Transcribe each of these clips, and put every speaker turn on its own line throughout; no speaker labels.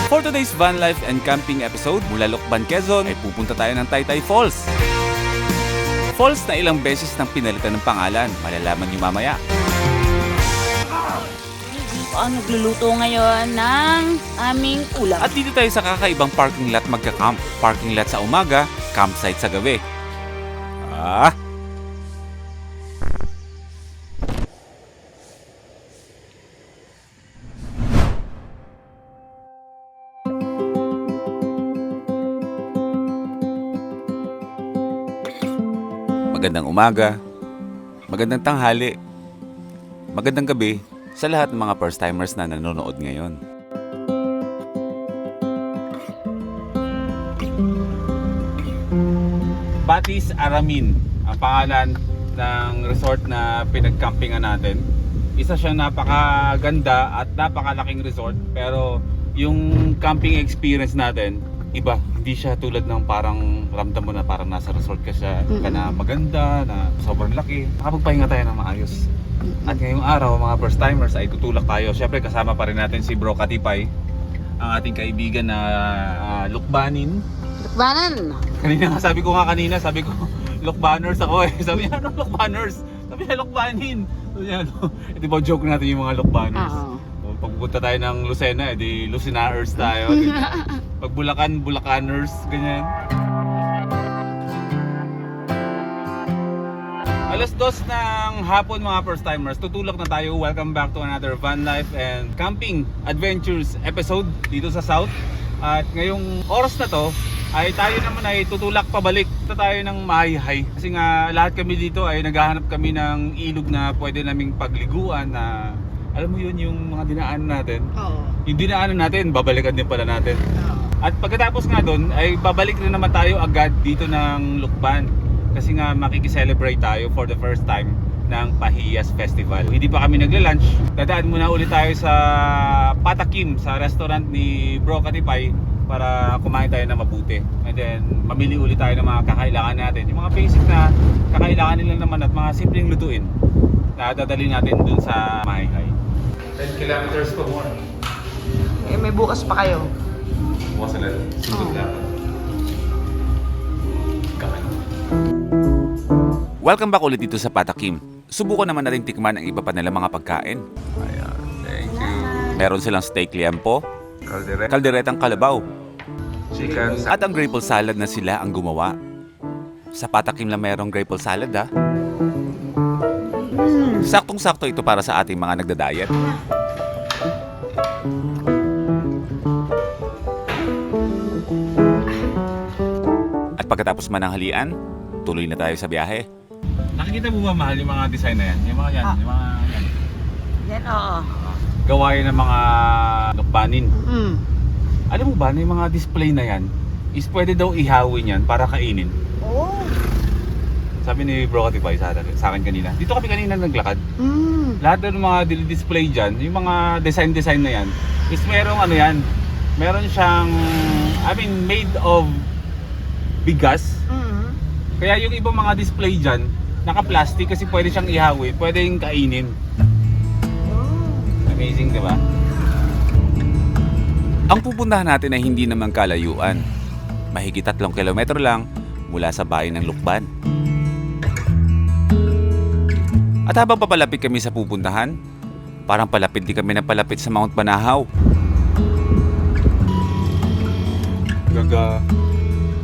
For today's van life and camping episode, mula Lucban, Quezon, ay pupunta tayo ng Taytay Falls. Falls na ilang beses nang pinalitan ng pangalan, malalaman niyo mamaya.
Nagluluto ngayon ng aming ulam.
At dito tayo sa kakaibang parking lot magka-camp. Parking lot sa umaga, campsite sa gabi. Magandang umaga, magandang tanghali, magandang gabi sa lahat ng mga first-timers na nanonood ngayon. Batis Aramin ang pangalan ng resort na pinagcampingan natin. Isa siyang napakaganda at napakalaking resort, pero yung camping experience natin iba, hindi siya tulad ng parang ramdam mo na parang nasa resort ka siya, ka na maganda, na sobrang laki. Nakapagpahinga tayo ng maayos. At ngayong araw, mga first timers, ay tutulak tayo. Siyempre kasama pa rin natin si Bro Katipay, ang ating kaibigan na Lucbanin.
Lukbanan!
Kanina sabi ko Lucbaners ako eh. Sabi niya, ano Lucbaners? Sabi niya, Lucbanin. Sabi niya, ito ba joke natin yung mga Lucbaners? Pagpunta tayo ng Lucena, edi Lucinaers tayo. Pag Bulacan, Bulacaners, ganyan. Alas 2 ng hapon mga first timers, tutulak na tayo. Welcome back to another van life and camping adventures episode dito sa South. At ngayong oras na to ay tayo naman ay tutulak pabalik na tayo ng Mahayhay. Kasi nga lahat kami dito ay naghahanap kami ng ilog na pwede naming pagliguan na alam mo yun yung mga dinaanan natin.
Oo.
Yung dinaanan natin, babalikan din pala natin. At pagkatapos nga doon ay babalik rin naman tayo agad dito ng Lucban. Kasi nga makikiselebrate tayo for the first time ng Pahiyas Festival. Hindi pa kami nagla-lunch. Dadaan muna ulit tayo sa Patakim, sa restaurant ni Bro Katipay para kumain tayo na mabuti. And then mamili ulit tayo ng mga kakailangan natin. Yung mga basic na kakailangan nila naman at mga simpleng lutuin na dadali natin dun sa Mahayhay. 10 kilometers per more.
Eh, may bukas pa kayo.
Bukas ulit. Sunod dapat. Welcome back ulit dito sa Patakim. Subukan naman natin tikman ang iba pa nilang mga pagkain. Ayan, thank you. Meron silang steak liempo, kalderetang kalabaw, chicken, at ang grapple salad na sila ang gumawa. Sa Patakim lang merong grapple salad ha. Saktong-sakto ito para sa ating mga nagda-diet. At pagkatapos man ng halian, tuloy na tayo sa biyahe. Nakikita mo ba mahal yung mga design na yan? Yung mga yan, yung mga yan.
Yan, oo.
Gawain ng mga Lucbanin. Alam mo ba na yung mga display na yan is pwede daw ihawin yan para kainin?
Oo.
Sabi ni Bro Katipay sa akin kanina. Dito kami kanina naglakad. Lahat ng mga display dyan, yung mga design na yan, is merong ano yan, meron siyang, made of bigas. Kaya yung ibang mga display dyan, naka-plastic kasi pwede siyang ihawi, pwede yung kainin. Amazing, di ba? Ang pupuntahan natin ay hindi naman kalayuan. Mahigit 3 kilometro lang mula sa bayan ng Lucban. At habang papalapit kami sa pupuntahan, parang palapit din kami ng palapit sa Mount Banahaw.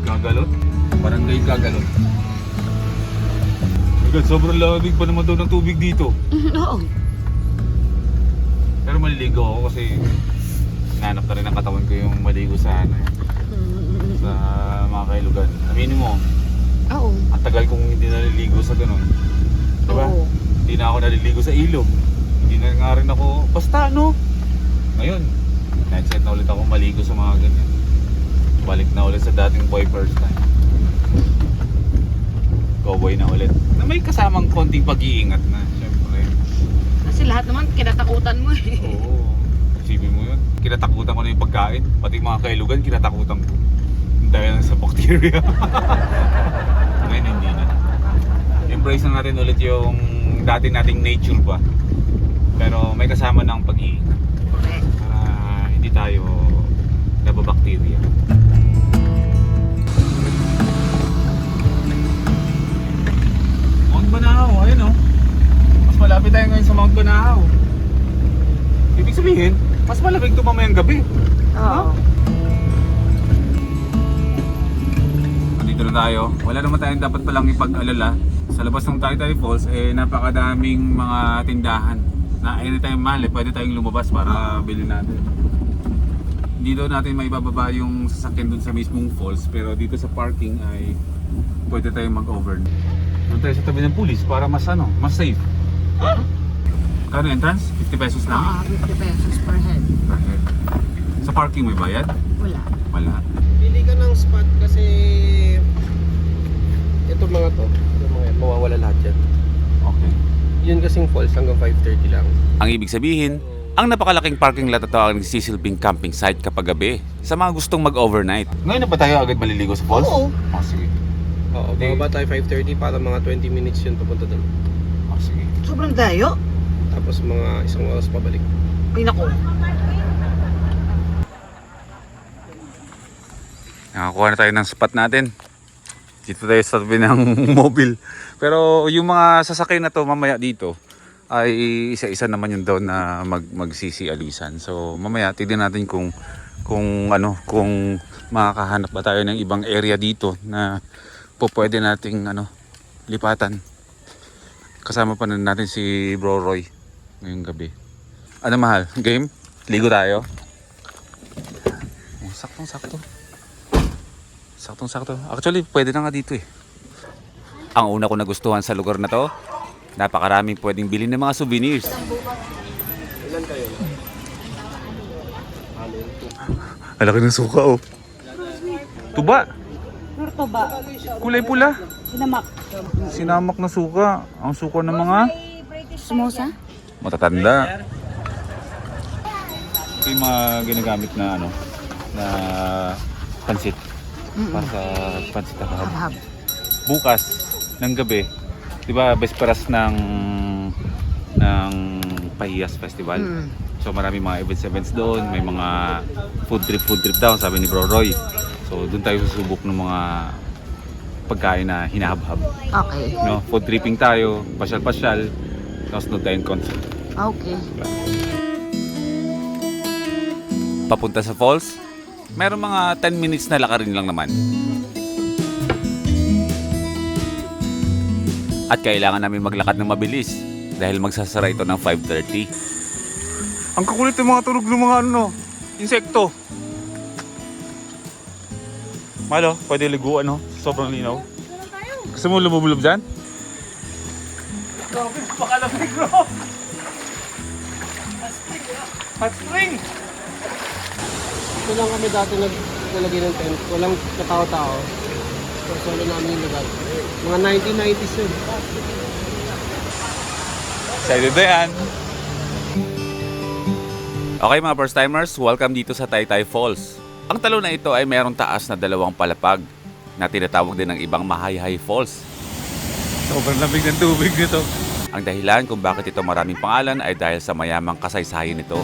Gagalot? Barangay Gagalot. Sobrang lamig pa naman daw ng tubig dito.
Oo.
Pero maliligo ako kasi nanap na rin ang katawan ko yung maligo sa sa mga kailugan. Aminin mo,
Oo.
ang tagal kong hindi naliligo sa ganun. Diba?
Oo.
Hindi na ako naliligo sa ilog. Hindi na nga rin ako, basta ano. Ngayon, nag-set na ulit ako maligo sa mga ganyan. Balik na ulit sa dating boy first time. Cowboy na ulit. Na may kasamang konting pag-iingat na, syempre.
Kasi lahat naman kinatakutan mo eh.
Oo. Isipin mo yun. Kinatakutan ko na yung pagkain. Pati mga kailugan, kinatakutan ko. Dahil sa bacteria. Ngayon, hindi na. Embrace na natin ulit yung dati nating nature ba. Pero may kasama ng pag-iingat. Para hindi tayo nagbabakterya. Mount Banahaw, ayun oh. Mas malapit tayo ngayon sa Mount Banahaw. Ibig sabihin, mas malamig ito mamayang gabi.
Oo.
Dito na tayo. Wala naman tayong dapat palang ipag-alala. Sa labas ng Taytay Falls, napakadaming mga tindahan na anytime mahal, pwede tayong lumabas para bilhin natin. Dito natin maibababa yung sasakyan dun sa mismong falls, pero dito sa parking ay pwede tayong mag-overnight. Doon tayo sa tabi ng pulis para mas mas safe. Kano entrance? 50 pesos lang?
50 pesos per head.
Per head. Sa parking may bayad?
Wala.
Wala.
Pili ka ng spot kasi ito mga to, yung mga yan, mawawala lahat yan.
Okay.
Yun kasing falls hanggang 5:30 lang.
Ang ibig sabihin, ang napakalaking parking lot ito ang nagsisilbing camping site kapag gabi sa mga gustong mag-overnight.
Ngayon na ba tayo agad maliligo sa falls?
Oo.
Oh, sige.
Oo, bababa tayo 5:30 para mga 20 minutes yun papunta doon.
Oh, sige.
Sobrang dayo.
Tapos mga 1 oras pabalik.
Ay naku.
Nakakuha na tayo ng spot natin. Dito tayo sa tabi ng mobile. Pero yung mga sasakyan na to mamaya dito ay isa-isa naman yung daw na magsisialisan. So mamaya tignan natin kung makakahanap ba tayo ng ibang area dito na pwede nating lipatan. Kasama pa na natin si Bro Roy ngayong gabi. Ano mahal? Game? Ligo tayo? Oh, saktong-sakto. Saktong-sakto. Actually, pwede na nga dito eh.
Ang una ko nagustuhan sa lugar na to, napakaraming pwedeng bilhin ng mga souvenirs.
Ilan kayo?
Ang laki ng suka oh. Tuba.
Tuba.
Kulay pula.
Sinamak.
Sinamak na suka. Ang suka ng mga
Sumosa?
matatanda. Ito yung mga ginagamit na na pansit. Para sa pansit at hab.
Hab.
Bukas ng gabi, 'di ba, besperas ng Pahiyas Festival. So maraming mga events doon, may mga food trip daw, sabi ni Bro Roy. So doon tayo susubok ng mga pagkain na hinahab-hab.
Okay.
No, food tripping tayo, pasyal-pasyal, tapos doon tayong concert.
Okay.
Papunta sa falls, meron mga 10 minutes na lakarin lang naman. At kailangan namin maglakad ng mabilis dahil magsasara ito ng 5:30.
Ang kakulit ng mga tunog ng mga insekto. Malo, pwede liguan sobrang linaw. Gusto mo lumubulog dyan? Grabe, pakalamig bro! Hot spring!
Ito lang kami dati nalagay ng tent. Walang katao-tao. So, solo namin yung lugar. Mga 1990s yun.
Excited na yan!
Okay mga first timers, welcome dito sa Taytay Falls. Ang talo na ito ay mayroong taas na 2 palapag na tinatawag din ng ibang Mahayhay Falls.
Sobrang lamig ng tubig nito.
Ang dahilan kung bakit ito maraming pangalan ay dahil sa mayamang kasaysayan nito.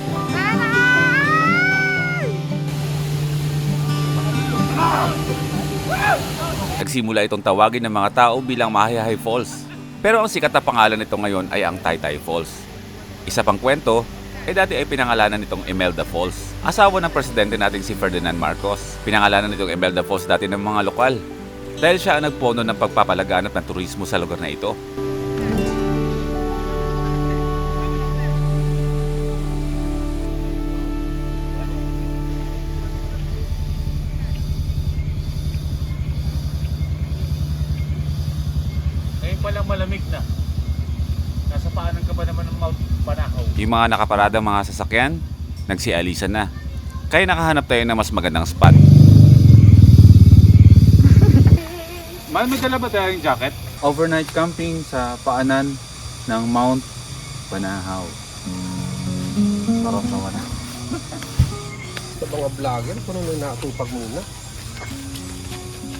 Nagsimula itong tawagin ng mga tao bilang Mahayhay Falls. Pero ang sikat na pangalan nito ngayon ay ang Taytay Falls. Isa pang kwento, dati ay pinangalanan nitong Imelda Falls. Asawa ng presidente nating si Ferdinand Marcos. Pinangalanan nitong Imelda Falls dati ng mga lokal. Dahil siya ang nagpono ng pagpapalaganap ng turismo sa lugar na ito.
Ngayon palang malamig na. Nasa paanan ka ba naman ng Mount Banahaw?
Yung mga nakaparadang mga sasakyan, nagsialisan na. Kaya nakahanap tayo ng mas magandang spot.
May dala ba tayong jacket? Overnight camping sa paanan ng Mount Banahaw. Sarap naman.
Sa mga vlogger, kung ano natupag muna.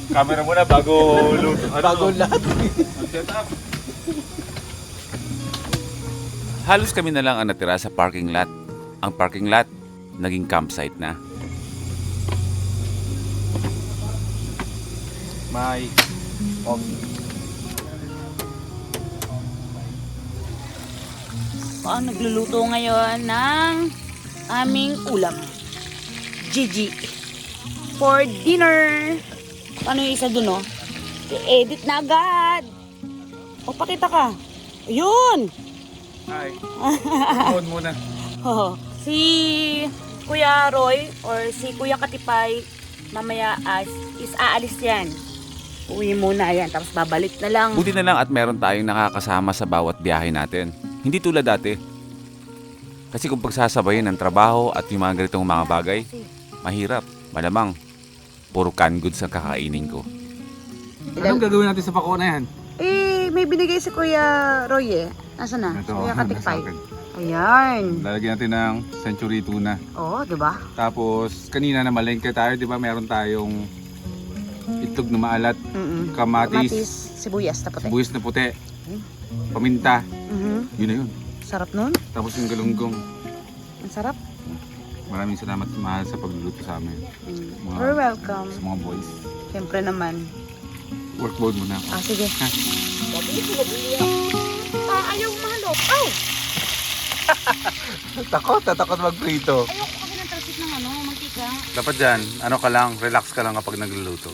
Camera muna bago
Bago lahat.
set up.
Halos kami na lang ang natira sa parking lot. Ang parking lot, naging campsite na.
may coffee.
Nagluluto ngayon ng aming ulam. Gigi. For dinner. Ano yung isa dun, oh? I-edit na agad. O, pakita ka. Ayun!
Hi. Phone muna.
Oh, si Kuya Roy or si Kuya Katipay mamaya is aalis yan. Uwi muna yan, tapos babalik na lang.
Buti na lang at meron tayong nakakasama sa bawat biyahe natin. Hindi tulad dati. Kasi kung pagsasabayin ng trabaho at yung mga ganitong mga bagay, mahirap, malamang. Puro canned goods ang kakainin ko.
Anong gagawin natin sa pako na yan?
May binigay si Kuya Roy eh. Nasaan na?
Ito,
Kuya Katipay.
nasa akin.
Ayan.
Lalagyan natin ng century tuna.
Oo, diba?
Tapos kanina na malengke tayo, 'di ba? Meron tayong itlog na maalat,
Mm-mm.
kamatis,
sibuyas na puti.
buwis na puti, paminta.
Mhm.
Yun na yun.
Sarap nun.
Tapos yung galunggong.
Ang sarap.
Maraming salamat mahal sa pagluluto sa amin. Mga-
You're welcome.
Sa mga boys.
Siyempre naman.
Work mode muna ako.
Sige. Ayaw mahalok. Ay!
Takot magprito.
Ayoko kasi ng talsik ng mantika.
Dapat dyan, ano ka lang, relax ka lang kapag nagluluto.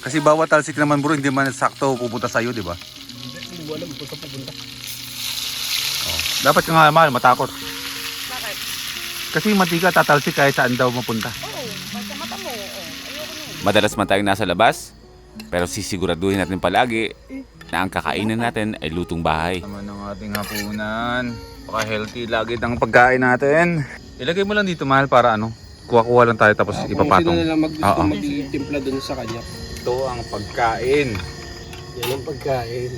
Kasi bawat talsik naman bro, hindi man sakto pupunta sa'yo, di ba?
Hindi mo alam kung saan pupunta.
Dapat ka nga mahal, matakot.
Bakit?
Kasi yung mantika tatalsik kahit saan daw mapunta.
Oo, basta mata mo. Ayoko nun.
Madalas man tayong nasa labas, pero sisiguraduhin natin palagi na ang kakainin natin ay lutong bahay.
Naman ang ating hapunan. Paka-healthy lagi ng pagkain natin. Ilagay mo lang dito mahal para ano, kuha-kuha lang tayo tapos
Kung
ipapatong.
sino na lang
Oo.
magtimpla dun sa kanya.
Ito ang pagkain.
Yan ang pagkain.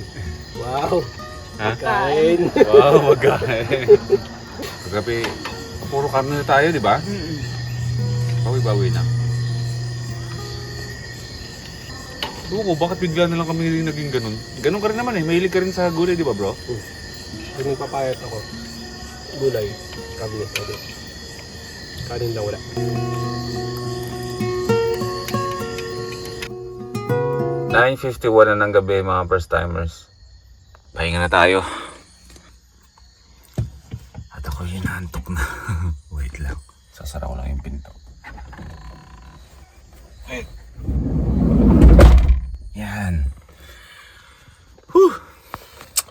Wow!
Ha?
Pagkain!
Wow, pagkain. Grabe, puro karne na tayo, di ba? Bawi-bawi na. Tuko, bakit bigla na lang kami naging ganun? Ganun ka rin naman eh, mahilig ka rin sa gulay, di ba bro?
Pag nagpapayat ako, gulay, cabinet ulit. Kanin lang wala.
$9:51 na ng gabi mga first timers.
Pahinga na tayo. At ako hinantok na. Wait lang. Sasara ko lang yung pinto. Yan. Whew.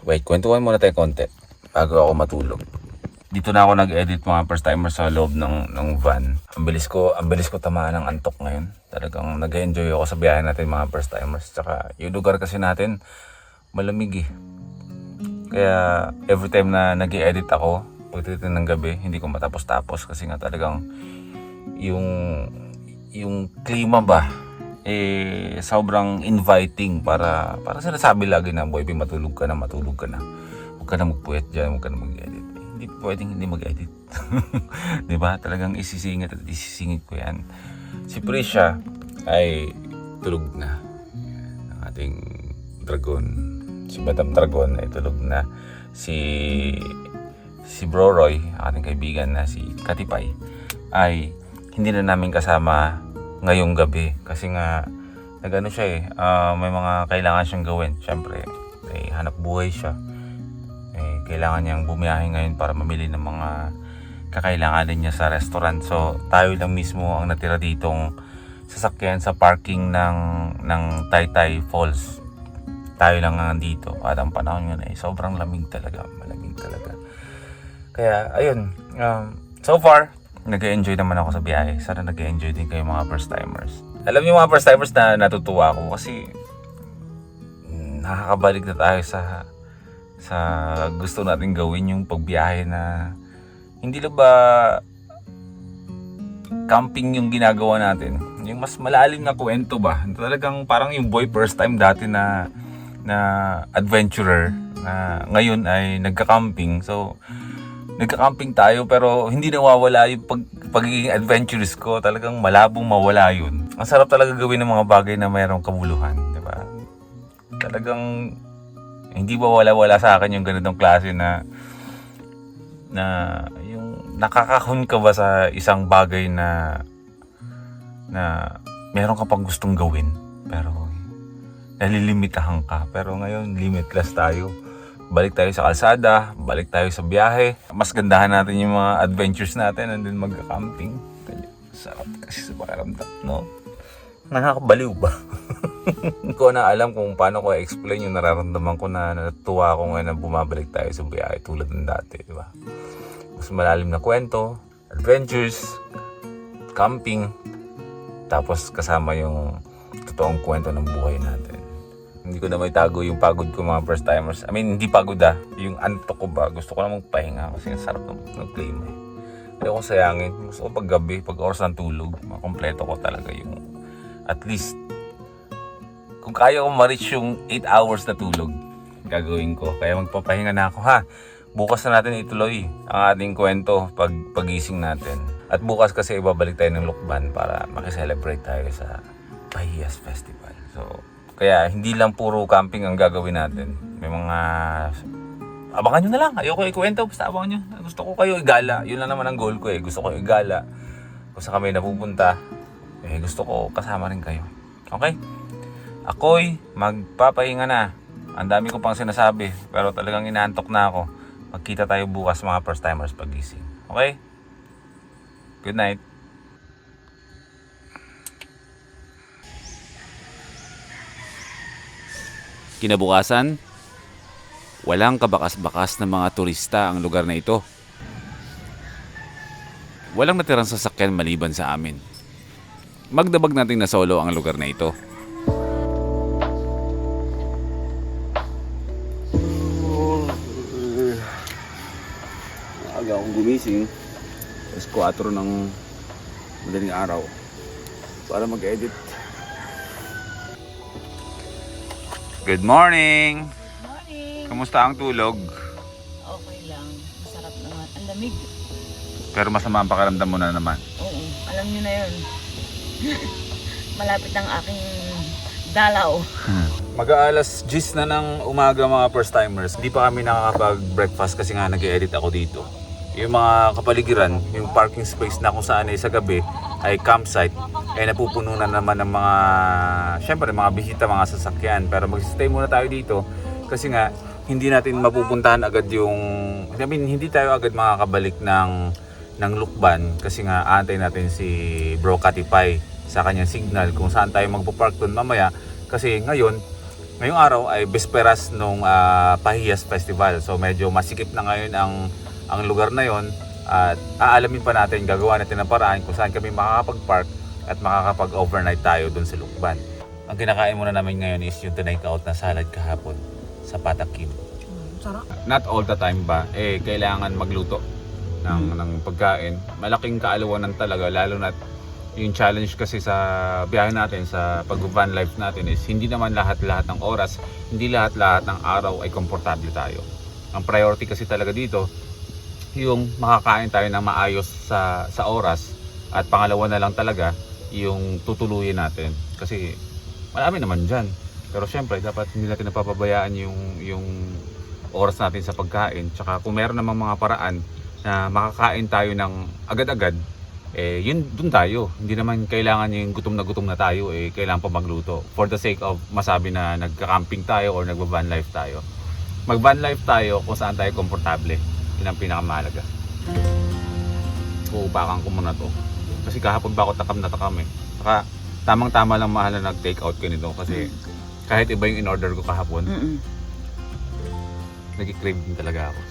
Wait, kwentuhan muna tayo konti bago ako matulog. Dito na ako nag-edit mga first timers sa loob ng van. Ang bilis ko tamaan ng antok ngayon. Talagang nag-enjoy ako sa biyahe natin mga first timers. Tsaka yung lugar kasi natin malamig eh. Kaya every time na nag-i-edit ako, pagdating ng gabi, hindi ko matapos-tapos kasi nga talagang yung klima ba sobrang inviting para sinasabi lagi na boy, matulog ka na. Huwag ka na magpuwet dyan, huwag ka na mag-edit. Hindi pwedeng hindi mag-edit. 'Di ba? Talagang isisingit ko 'yan. Si Prisha ay tulog na. Ang ating dragon. Si Madam Dragon ay tulog na. Si Bro Roy, ating kaibigan na si Katipay, ay hindi na namin kasama ngayong gabi kasi nga nagano siya may mga kailangan siyang gawin. Syempre, may hanap buhay siya. Kailangan niyang bumiyahe ngayon para mamili ng mga kakailanganin niya sa restaurant. So, tayo lang mismo ang natira ditong sasakyan sa parking ng Taytay Falls. Tayo lang nga dito at ang panahon nga ay sobrang lamig talaga, malamig talaga. Kaya ayun, so far nag-enjoy naman ako sa biyahe. Sana nag-enjoy din kayo mga first timers. Alam niyo mga first timers na natutuwa ako kasi nakakabalik na tayo sa gusto natin gawin, yung pagbiyahe na hindi lang ba camping yung ginagawa natin. Yung mas malalim na kwento ba. Talagang parang yung boy first time dati na adventurer na ngayon ay nagka-camping. So nagka-camping tayo pero hindi nawawala yung pagiging adventurous ko. Talagang malabong mawala yun. Ang sarap talaga gawin ng mga bagay na mayroong kabuluhan, di ba? Talagang hindi ba wala sa akin yung ganitong klase na yung nakakahon ka ba sa isang bagay na meron ka pang gustong gawin pero
nalilimitahan ka. Pero ngayon, limitless tayo. Balik tayo sa kalsada, balik tayo sa biyahe. Mas gandahan natin yung mga adventures natin and then magka-camping. Sarap kasi sa pakiramdam, no? Nakakabaliw ba? Hindi ko na alam kung paano ko i-explain yung nararamdaman ko na natuwa ako ngayon na bumabalik tayo sa biyahe tulad ng dati, di ba? Mas malalim na kwento, adventures, camping, tapos kasama yung totoong kwento ng buhay natin. Hindi ko na may tago yung pagod ko mga first timers. I mean, hindi pagod yung antok ko ba. Gusto ko na magpahinga kasi ang sarap ng klima. Hindi ako sayangin. Gusto ko pag gabi, pag oras ng tulog, makompleto ko talaga yung at least kung kaya ko ma-reach yung 8 hours na tulog, gagawin ko. Kaya magpapahinga na ako ha. Bukas na natin ituloy ang ating kwento pagising natin. At bukas kasi ibabalik tayo ng Lukban para makiselebrate tayo sa Pahiyas Festival. So, kaya hindi lang puro camping ang gagawin natin. May mga... Abangan nyo na lang. Ayoko ikwento. Basta abangan nyo. Gusto ko kayo igala. Yun lang naman ang goal ko eh. Gusto ko igala. Kung saan kami napupunta, gusto ko kasama rin kayo. Okay? Ako'y magpapahinga na. Ang dami ko pang sinasabi. Pero talagang inaantok na ako. Magkita tayo bukas mga first timers pagising. Okay? Good night.
Kinabukasan, walang kabakas-bakas na mga turista ang lugar na ito. Walang natirang sasakyan maliban sa amin. Magdabag nating na solo ang lugar na ito. Aga akong gumising. Alas 4 ng madaling araw para mag-edit.
Good morning!
Morning!
Kamusta ang tulog?
Okay lang. Masarap naman. Ang lamig.
Pero masama ang pakiramdam mo na naman.
Oo. Alam nyo na yun. Malapit ang aking dalaw.
Mag-aalas 10 na ng umaga mga first timers. Hindi pa kami nakakapag-breakfast kasi nga nag-edit ako dito. Yung mga kapaligiran, yung parking space na kung saan ay sa gabi ay campsite, ay napupuno na naman ng mga, syempre mga bisita, mga sasakyan. Pero mag-stay muna tayo dito kasi nga hindi natin mapupuntahan agad yung, I mean, hindi tayo agad makakabalik ng Lukban kasi nga aantay natin si Bro Katipay sa kanyang signal kung saan tayo magpo-park doon mamaya kasi ngayong araw ay besperas nung Pahiyas Festival. So medyo masikip na ngayon ang lugar na yon at aalamin pa natin, gagawa natin ng paraan kung saan kami makakapag-park at makakapag-overnight tayo doon sa Lukban. Ang kinakain muna namin ngayon is yung tinake-out na salad kahapon sa Patakim.
Sarap.
Not all the time ba, kailangan magluto ng pagkain. Malaking kaalawanan talaga, lalo na yung challenge kasi sa biyahe natin, sa pag-van life natin is hindi naman lahat-lahat ng oras, hindi lahat-lahat ng araw ay komportable tayo. Ang priority kasi talaga dito, yung makakain tayo ng maayos sa oras at pangalawa na lang talaga yung tutuluyin natin. Kasi marami naman dyan. Pero syempre, dapat hindi natin napapabayaan yung oras natin sa pagkain. Tsaka kung meron namang mga paraan na makakain tayo ng agad-agad, yun dun tayo. Hindi naman kailangan yung gutom na tayo, kailangan pa magluto. For the sake of masabi na nagka-camping tayo or nagba-van life tayo. Mag-van life tayo kung saan tayo komportable. Yun ang pinakamahalaga. Uupakan ko muna to. Kasi kahapon ba ako takam na takam eh. Saka tamang-tama lang mahal na nag-take out ko nito. Kasi kahit iba yung in-order ko kahapon, nag-crave din talaga ako.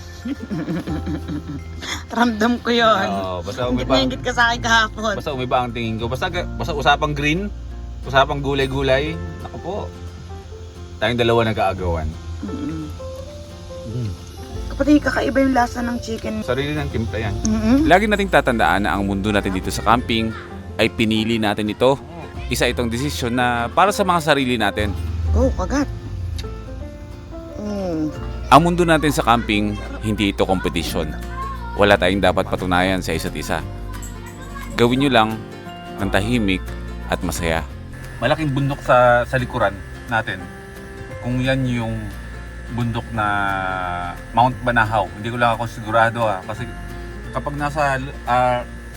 Ramdam ko yun.
Basta
Ingit na ingit ka sa akin kahapon.
Basta umiba ang tingin ko. Basta usapang green, usapang gulay-gulay. Naku po. Tayong dalawa nag-aagawan.
Kapatid, kakaiba yung lasa ng chicken.
Sarili ng timpla yan.
Lagi nating tatandaan na ang mundo natin dito sa camping ay pinili natin ito. Isa itong desisyon na para sa mga sarili natin.
Oh, kagat.
Ang mundo natin sa camping, hindi ito competition. Wala tayong dapat patunayan sa isa't isa. Gawin nyo lang ng tahimik at masaya.
Malaking bundok sa likuran natin. Kung yan yung bundok na Mount Banahaw, hindi ko lang ako sigurado kasi kapag nasa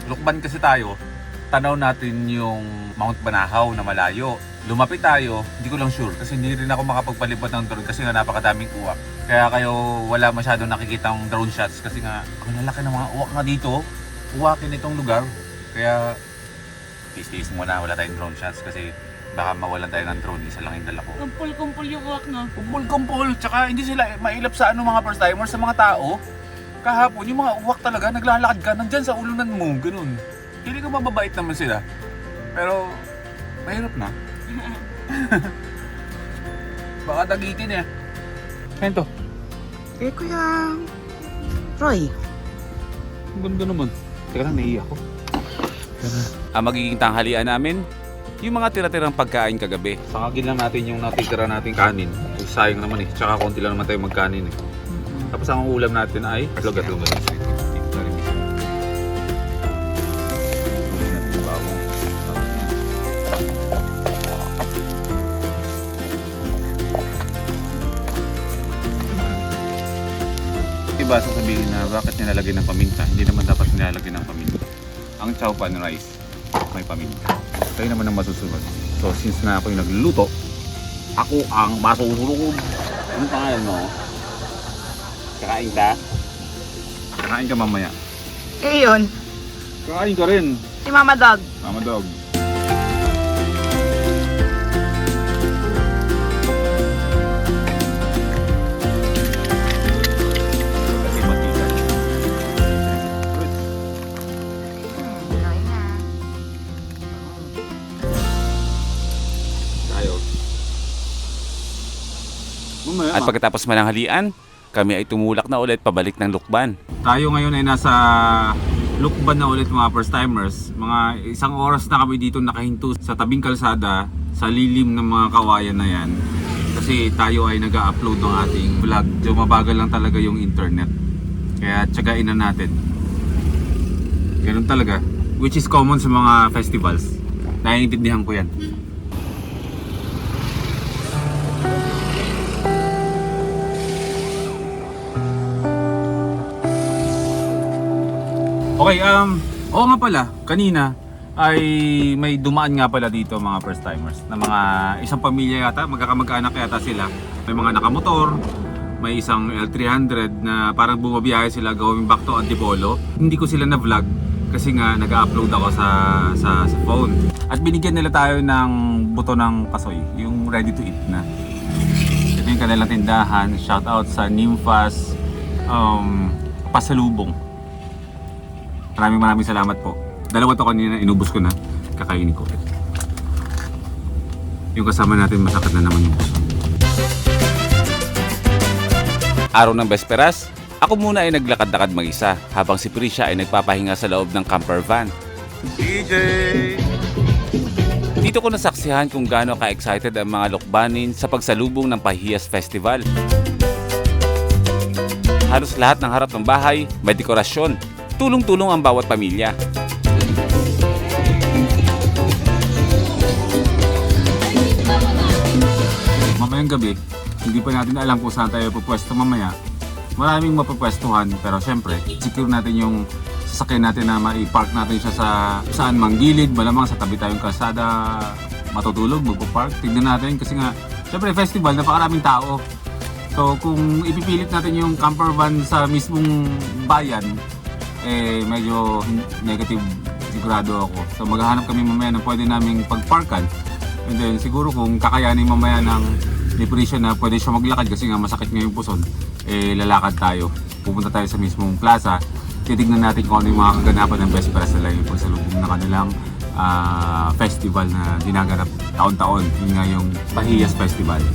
Lukban kasi tayo, tanaw natin yung Mount Banahaw na malayo. Lumapit tayo, hindi ko lang sure kasi hindi rin ako makapagpalipad ng drone kasi nga napakadaming uwak. Kaya kayo wala masyadong nakikitang drone shots kasi nga ang lalaki ng mga uwak nga dito. Uwakin itong lugar. Kaya tiis-tiis muna, wala tayong drone shots kasi baka mawalan tayo ng drone, isa lang yung dala ko.
Kumpul-kumpul yung uwak, no?
Kumpul-kumpul, tsaka hindi sila mailap sa mga first timers, sa mga tao. Kahapon, yung mga uwak talaga, naglalakad ka, nandyan sa ulunan mo, ganun. Hindi ko mababait naman sila. Pero, mahirap na. Baka dagitin eh. Yan to.
Eh, Kuya Roy.
Ang ganda naman. Teka lang, naiiyak ko.
Ang magiging tanghalian namin, yung mga tira-tirang pagkain kagabi.
Sakagin lang natin yung natitira nating kanin. Eh, sayang naman eh. Tsaka konti lang naman tayo magkanin eh. Tapos ang ulam natin ay lugat-lugat. Diba sasabihin na bakit nilalagay ng paminta? Hindi naman dapat nilalagay ng paminta. Ang chow pan rice may paminta. Tayo naman ang masusunod. So since na ako yung nagluluto, ako ang masusunod. Anong pangalan mo? Kakain ka? Kakain ka mamaya.
Eh, yun.
Kakain ka rin.
Si Mama Dog.
Mama Dog.
At pagkatapos mananghalian, kami ay tumulak na ulit pabalik ng Lukban.
Tayo ngayon ay nasa Lukban na ulit mga first timers. Mga 1 oras na kami dito nakahinto sa tabing kalsada sa lilim ng mga kawayan na yan. Kasi tayo ay nag-upload ng ating vlog. So mabagal lang talaga yung internet. Kaya tsagain na natin. Ganun talaga. Which is common sa mga festivals. Naiintindihan ko yan. Okay, oo nga pala, kanina ay may dumaan nga pala dito mga first timers na mga isang pamilya yata, magkakamag-anak yata sila. May mga nakamotor, may isang L300 na parang bumabiyahe sila going back to Antipolo. Hindi ko sila na-vlog kasi nga nag-upload ako sa phone. At binigyan nila tayo ng buto ng kasoy, yung ready to eat na. Ito yung kanilang tindahan, shout out sa Nymphas Pasalubong. Maraming salamat po. Dalawa to kanina, inubos ko na. Kakainin ko. Yung kasama natin, masakit na naman yung puso.
Araw ng Besperas, ako muna ay naglakad-lakad mag-isa habang si Prisha ay nagpapahinga sa loob ng camper van.
DJ!
Dito ko nasaksihan kung gaano ka-excited ang mga Lukbanin sa pagsalubong ng Pahiyas Festival. Halos lahat ng harap ng bahay may dekorasyon. Tulong-tulong ang bawat pamilya.
Mamayang gabi, hindi pa natin alam kung saan tayo pupwesto mamaya. Maraming mapupwestuhan, pero syempre, secure natin yung sasakyan natin na mai-park natin siya sa saan mang gilid, malamang sa tabi tayong kalsada, matutulog, magpupark. Tignan natin kasi nga, syempre festival, napakaraming tao. So kung ipipilit natin yung camper van sa mismong bayan, eh medyo negative sigurado ako. So maghahanap kami mamaya na pwede naming pagparkan. And then siguro kung kakayanin mamaya ng depression na pwede siya maglakad kasi nga masakit nga yung puson, eh lalakad tayo. Pupunta tayo sa mismong plaza. Titignan natin kung ano yung mga kaganapan ng Besperas nila yung pagsalubong na kanilang festival na ginaganap taon-taon. Yun nga yung Pahiyas Festival.